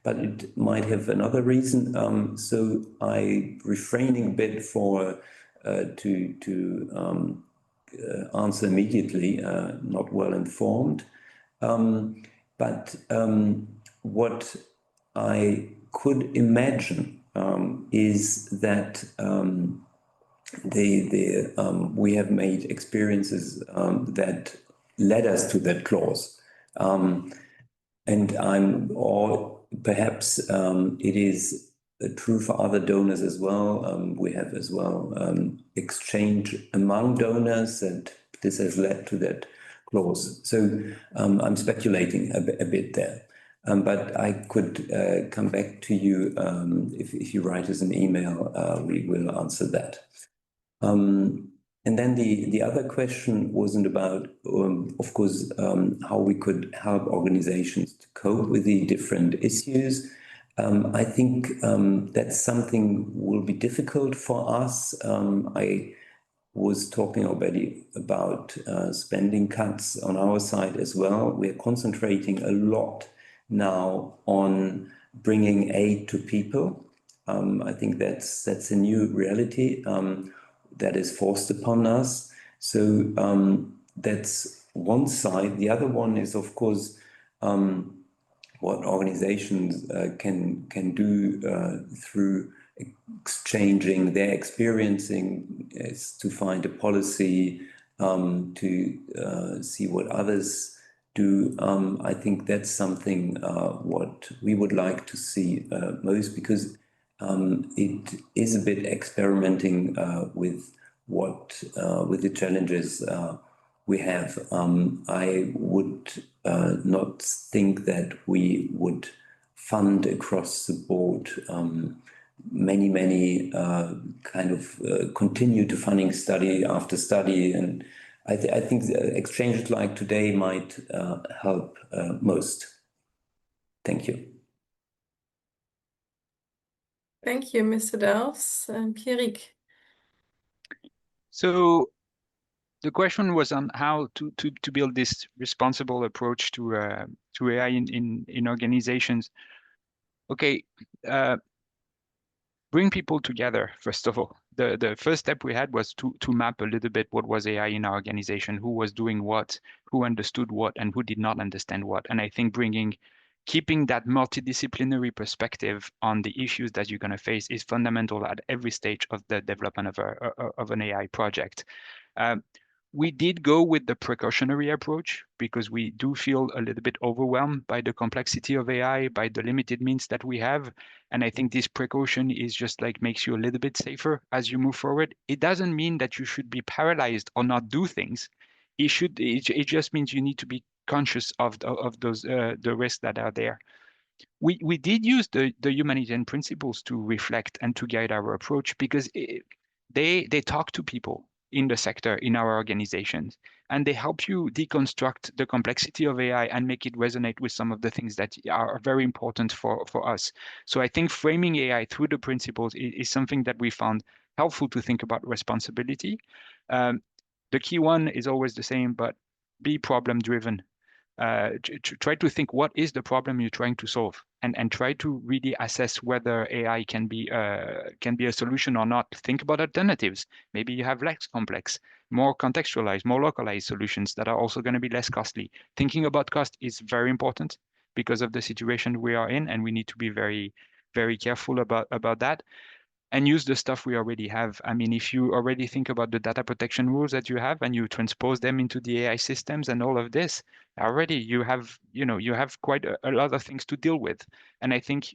but it might have another reason. So I'm refraining a bit to answer immediately, not well informed. But what I could imagine is that we have made experiences that led us to that clause, or perhaps it is true for other donors as well. We have as well exchange among donors, and this has led to that clause. So I'm speculating a bit there. But I could come back to you if you write us an email, we will answer that. And then the other question wasn't about, of course, how we could help organizations to cope with the different issues. I think that's something will be difficult for us. I was talking already about spending cuts on our side as well. We're concentrating a lot now on bringing aid to people. I think that's a new reality that is forced upon us. So that's one side. The other one is, of course, what organizations can do through exchanging their experiencing is to find a policy, to see what others do. I think that's something what we would like to see most, because it is a bit experimenting with the challenges we have. I would not think that we would fund across the board many kind of continue to funding study after study and I think exchanges like today might help most. Thank you. Thank you, Mr. Delfs. Pierrick. So the question was on how to build this responsible approach to AI in organizations. Okay, bring people together, first of all. The first step we had was to map a little bit what was AI in our organization, who was doing what, who understood what, and who did not understand what. And I think keeping that multidisciplinary perspective on the issues that you're going to face is fundamental at every stage of the development of an AI project. We did go with the precautionary approach because we do feel a little bit overwhelmed by the complexity of AI, by the limited means that we have. And I think this precaution is just like makes you a little bit safer as you move forward. It doesn't mean that you should be paralyzed or not do things. It just means you need to be conscious of those the risks that are there. We did use the humanitarian principles to reflect and to guide our approach because they talk to people in the sector, in our organizations, and they help you deconstruct the complexity of AI and make it resonate with some of the things that are very important for us. So I think framing AI through the principles is something that we found helpful to think about responsibility. The key one is always the same, but be problem driven. Try to think what is the problem you're trying to solve, and try to really assess whether AI can be a solution or not. Think about alternatives. Maybe you have less complex, more contextualized, more localized solutions that are also going to be less costly. Thinking about cost is very important because of the situation we are in, and we need to be very, very careful about that. And use the stuff we already have. I mean, if you already think about the data protection rules that you have and you transpose them into the AI systems and all of this, already you have quite a lot of things to deal with. And I think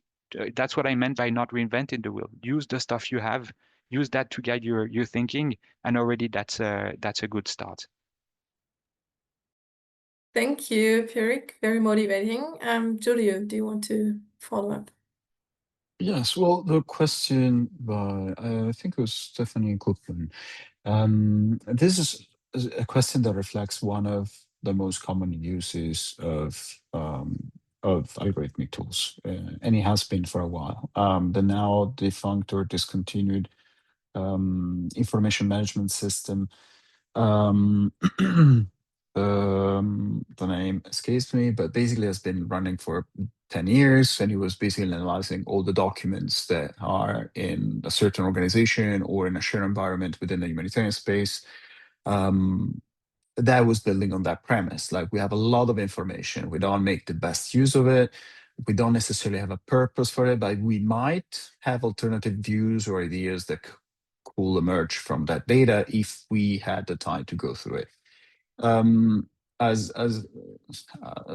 that's what I meant by not reinventing the wheel. Use the stuff you have, use that to guide your thinking, and already that's a good start. Thank you, Pierrick. Very motivating. Julio, do you want to follow up? Yes, well, the question by, I think it was Stephanie Cookman. This is a question that reflects one of the most common uses of algorithmic tools, and it has been for a while. The now defunct or discontinued information management system. The name escapes me, but basically has been running for 10 years, and it was basically analyzing all the documents that are in a certain organization or in a shared environment within the humanitarian space. That was building on that premise. Like, we have a lot of information, we don't make the best use of it, we don't necessarily have a purpose for it, but we might have alternative views or ideas that could emerge from that data if we had the time to go through it. As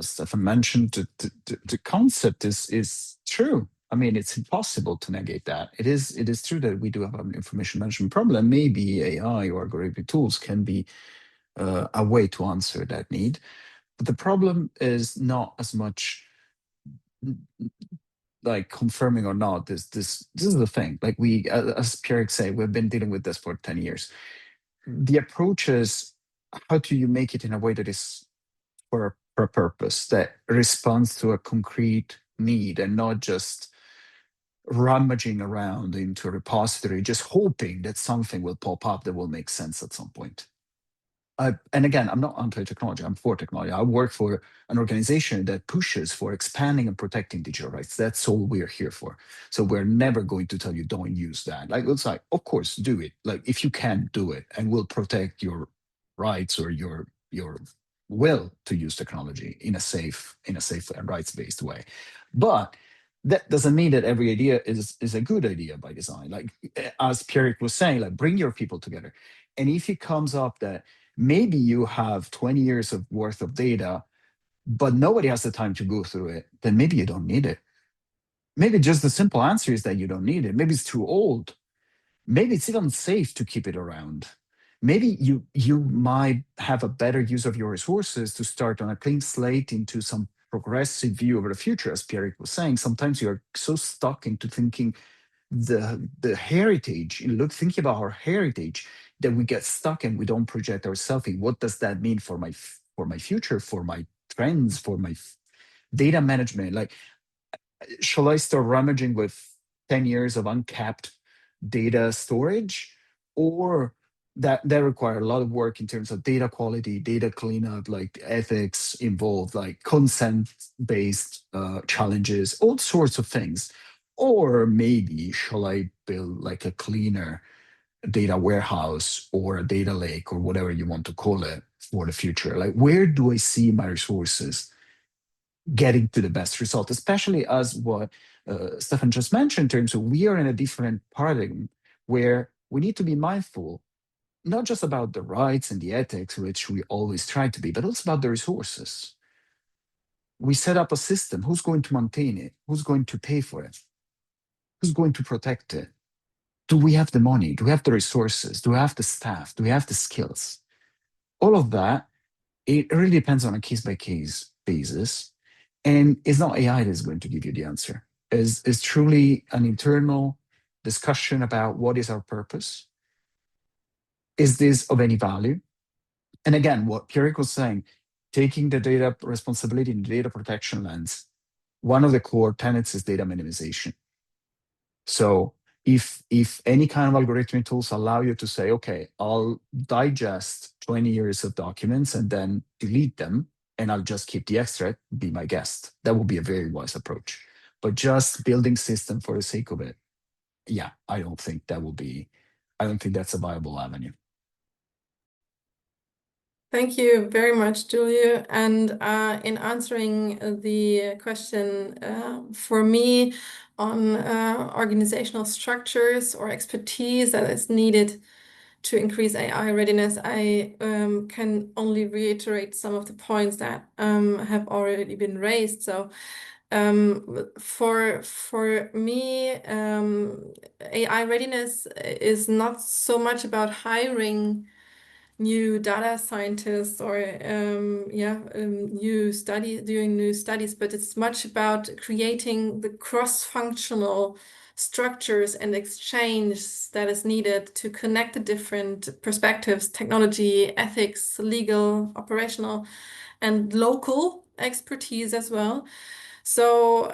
Stefan mentioned, the concept is true. I mean, it's impossible to negate that. It is true that we do have an information management problem. Maybe AI or algorithmic tools can be a way to answer that need. But the problem is not as much like confirming or not. This is the thing. Like, we, as Pierrick said, we've been dealing with this for 10 years. The approach is, how do you make it in a way that is for a purpose, that responds to a concrete need, and not just rummaging around into a repository, just hoping that something will pop up that will make sense at some point. And again, I'm not anti-technology, I'm for technology. I work for an organization that pushes for expanding and protecting digital rights. That's all we're here for. So we're never going to tell you don't use that. Like, it's like, of course, do it. Like, if you can, do it, and we'll protect your rights or your will to use technology in a safe and rights-based way. But that doesn't mean that every idea is a good idea by design. Like, as Pierrick was saying, like, bring your people together. And if it comes up that maybe you have 20 years of worth of data, but nobody has the time to go through it, then maybe you don't need it. Maybe just the simple answer is that you don't need it. Maybe it's too old. Maybe it's even safe to keep it around. Maybe you might have a better use of your resources to start on a clean slate into some progressive view over the future. As Pierrick was saying, sometimes you're so stuck into thinking the heritage, thinking about our heritage, that we get stuck and we don't project ourselves in what does that mean for my future, for my trends, for my data management. Like, shall I start rummaging with 10 years of uncapped data storage, or that require a lot of work in terms of data quality, data cleanup, like ethics involved, like consent-based challenges, all sorts of things. Or maybe shall I build like a cleaner data warehouse or a data lake or whatever you want to call it for the future? Like, where do I see my resources getting to the best result, especially as what Stefan just mentioned, in terms of we are in a different paradigm where we need to be mindful not just about the rights and the ethics, which we always try to be, but also about the resources. We set up a system. Who's going to maintain it? Who's going to pay for it? Who's going to protect it? Do we have the money? Do we have the resources? Do we have the staff? Do we have the skills? All of that, it really depends on a case-by-case basis. And it's not AI that's going to give you the answer. It's truly an internal discussion about what is our purpose. Is this of any value? And again, what Pierre was saying, taking the data responsibility in the data protection lens, one of the core tenets is data minimization. So if any kind of algorithmic tools allow you to say, okay, I'll digest 20 years of documents and then delete them, and I'll just keep the extract, be my guest. That would be a very wise approach. But just building system for the sake of it, yeah, I don't think that's a viable avenue. Thank you very much, Julia. And in answering the question for me on organizational structures or expertise that is needed to increase AI readiness, I can only reiterate some of the points that have already been raised. So for me, AI readiness is not so much about hiring new data scientists or doing new studies, but it's much about creating the cross-functional structures and exchange that is needed to connect the different perspectives, technology, ethics, legal, operational, and local expertise as well. So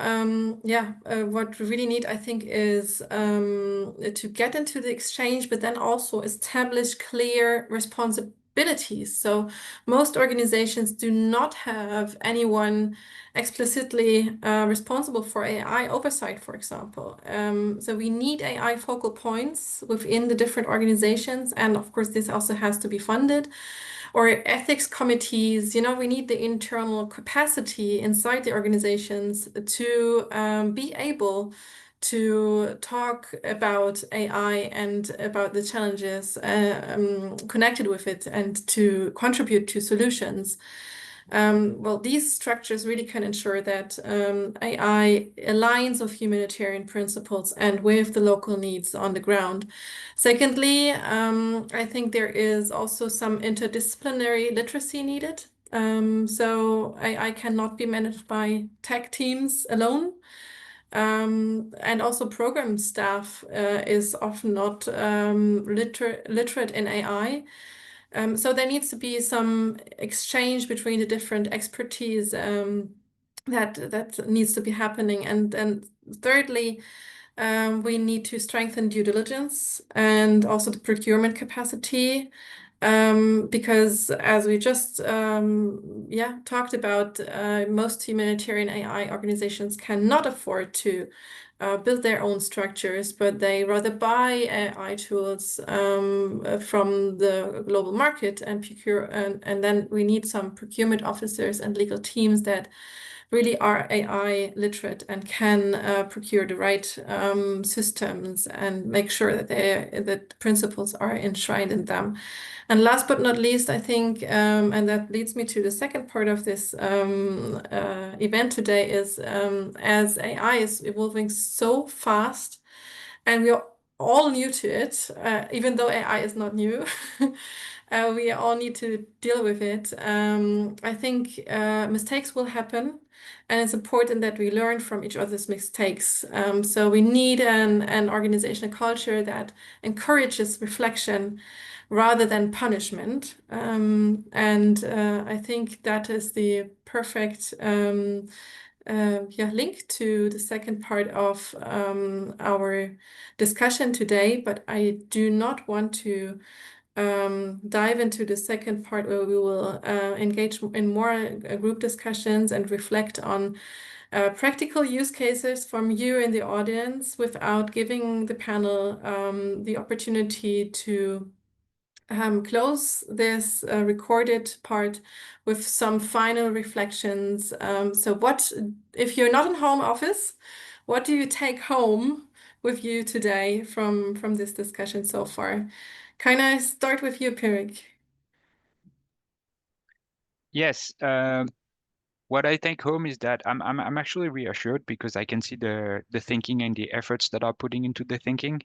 what we really need, I think, is to get into the exchange, but then also establish clear responsibilities. So most organizations do not have anyone explicitly responsible for AI oversight, for example. So we need AI focal points within the different organizations, and of course, this also has to be funded. Or ethics committees, we need the internal capacity inside the organizations to be able to talk about AI and about the challenges connected with it and to contribute to solutions. Well, these structures really can ensure that AI aligns with humanitarian principles and with the local needs on the ground. Secondly, I think there is also some interdisciplinary literacy needed. So AI cannot be managed by tech teams alone. And also program staff is often not literate in AI. So there needs to be some exchange between the different expertise that needs to be happening. And thirdly, we need to strengthen due diligence and also the procurement capacity. Because as we just talked about, most humanitarian AI organizations cannot afford to build their own structures, but they rather buy AI tools from the global market and procure, and then we need some procurement officers and legal teams that really are AI literate and can procure the right systems and make sure that that principles are enshrined in them. And last but not least, I think, and that leads me to the second part of this event today, is as AI is evolving so fast, and we are all new to it, even though AI is not new. We all need to deal with it. I think mistakes will happen. And it's important that we learn from each other's mistakes. So we need an organizational culture that encourages reflection rather than punishment. I think that is the perfect link to the second part of our discussion today. But I do not want to dive into the second part where we will engage in more group discussions and reflect on practical use cases from you in the audience without giving the panel the opportunity to close this recorded part with some final reflections. So what, if you're not in home office, what do you take home with you today from this discussion so far? Can I start with you, Pirik? Yes. What I take home is that I'm actually reassured because I can see the thinking and the efforts that are putting into the thinking.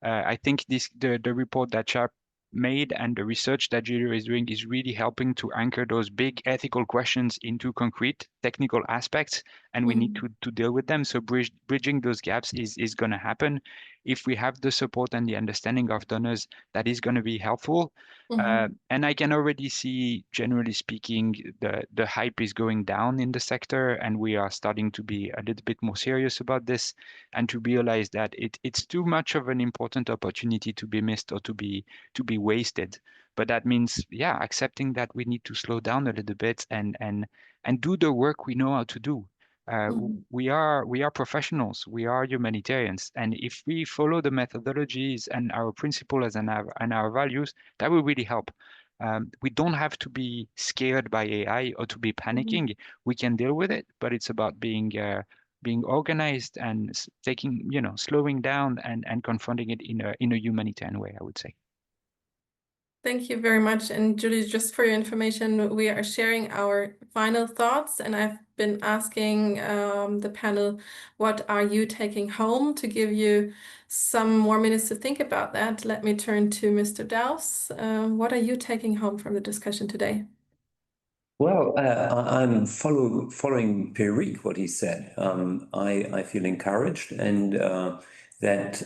I think the report that Sharp made and the research that Julio is doing is really helping to anchor those big ethical questions into concrete technical aspects, and we need to deal with them. So bridging those gaps is going to happen. If we have the support and the understanding of donors, that is going to be helpful. And I can already see, generally speaking, the hype is going down in the sector, and we are starting to be a little bit more serious about this and to realize that it's too much of an important opportunity to be missed or to be wasted. But that means, yeah, accepting that we need to slow down a little bit and do the work we know how to do. We are professionals, we are humanitarians, and if we follow the methodologies and our principles and our values, that will really help. We don't have to be scared by AI or to be panicking. We can deal with it, but it's about being organized and taking, slowing down and confronting it in a humanitarian way, I would say. Thank you very much. And Julie, just for your information, we are sharing our final thoughts, and I've been asking the panel, what are you taking home? To give you some more minutes to think about that, let me turn to Mr. Daus. What are you taking home from the discussion today? Well, I'm following Pierrick, what he said. I feel encouraged, and that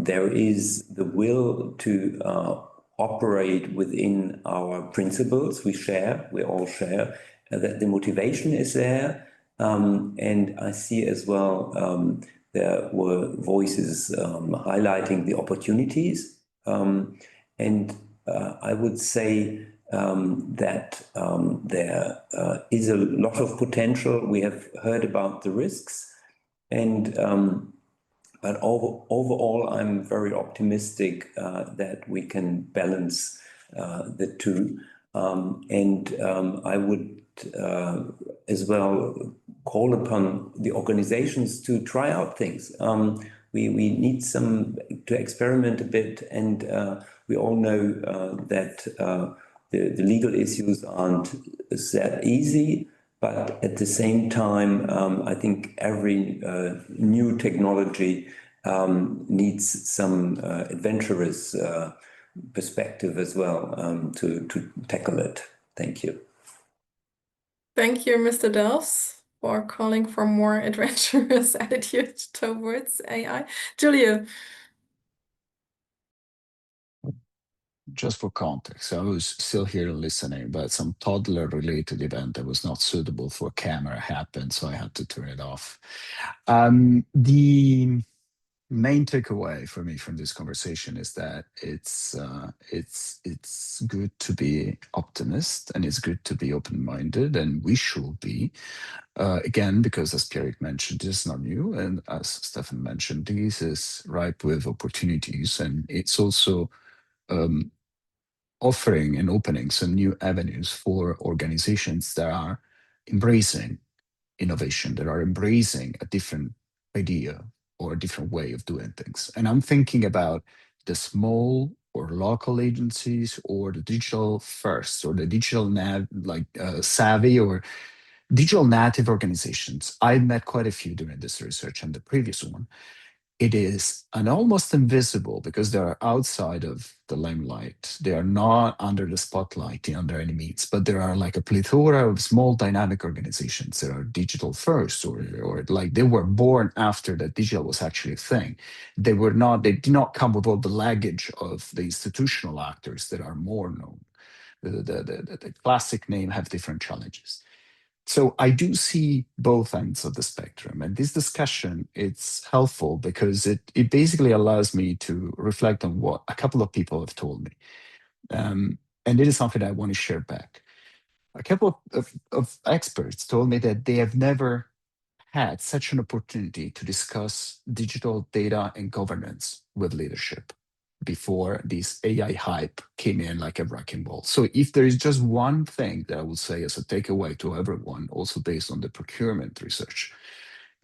there is the will to operate within our principles we all share, that the motivation is there. And I see as well there were voices highlighting the opportunities. And I would say that there is a lot of potential. We have heard about the risks, and but overall, I'm very optimistic that we can balance the two. And I would as well call upon the organizations to try out things. We need some to experiment a bit, and we all know that the legal issues aren't that easy. But at the same time, I think every new technology needs some adventurous perspective as well to tackle it. Thank you. Thank you, Mr. Delfs, for calling for more adventurous attitude towards AI. Julia. Just for context, I was still here listening, but some toddler-related event that was not suitable for camera happened, so I had to turn it off. The main takeaway for me from this conversation is that it's good to be optimist, and it's good to be open-minded, and we should be. Again, because as Pierrick mentioned, this is not new, and as Stefan mentioned, this is ripe with opportunities, and it's also offering and opening some new avenues for organizations that are embracing innovation, that are embracing a different idea or a different way of doing things. And I'm thinking about the small or local agencies, or the digital first, or the digital savvy or digital native organizations. I met quite a few during this research and the previous one. it is an almost invisible because they are outside of the limelight. They are not under the spotlight under any means, but there are like a plethora of small dynamic organizations that are digital first, or like they were born after that digital was actually a thing. They did not come with all the luggage of the institutional actors that are more known. The classic name have different challenges. So I do see both ends of the spectrum, and this discussion, it's helpful because it basically allows me to reflect on what a couple of people have told me. And it is something I want to share back. A couple of experts told me that they have never had such an opportunity to discuss digital data and governance with leadership before this AI hype came in like a wrecking ball. So if there is just one thing that I would say as a takeaway to everyone, also based on the procurement research,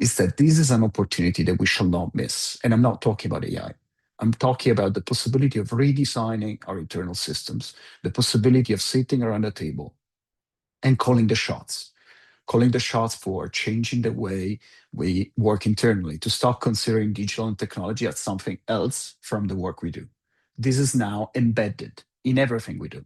is that this is an opportunity that we shall not miss. And I'm not talking about AI. I'm talking about the possibility of redesigning our internal systems, the possibility of sitting around a table and calling the shots for changing the way we work internally, to stop considering digital and technology as something else from the work we do. This is now embedded in everything we do.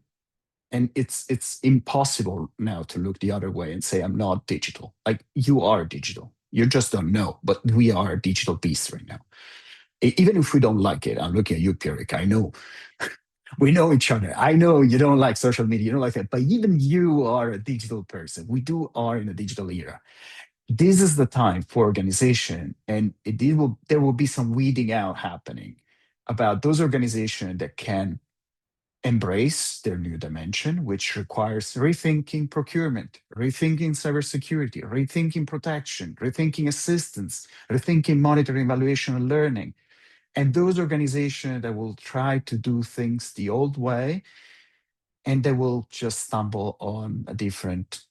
And it's impossible now to look the other way and say, I'm not digital. Like, you are digital. You just don't know, but we are digital beasts right now. Even if we don't like it, I'm looking at you, Pierrick, I know. We know each other. I know you don't like social media, you don't like that, but even you are a digital person. We are in a digital era. This is the time for organization, and there will be some weeding out happening about those organizations that can embrace their new dimension, which requires rethinking procurement, rethinking cybersecurity, rethinking protection, rethinking assistance, rethinking monitoring, evaluation, and learning. And those organizations that will try to do things the old way, and they will just stumble on a different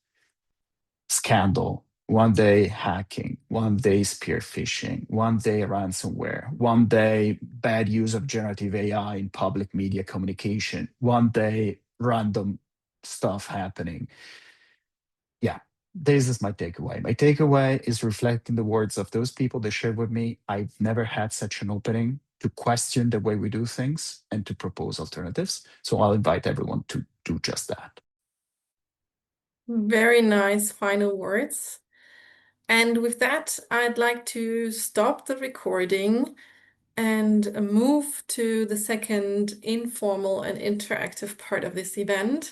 scandal. One day hacking, one day spear phishing, one day ransomware, one day bad use of generative AI in public media communication, one day random stuff happening. Yeah, this is my takeaway. My takeaway is reflecting the words of those people that shared with me. I've never had such an opening to question the way we do things and to propose alternatives. So I'll invite everyone to do just that. Very nice final words. And with that, I'd like to stop the recording and move to the second informal and interactive part of this event.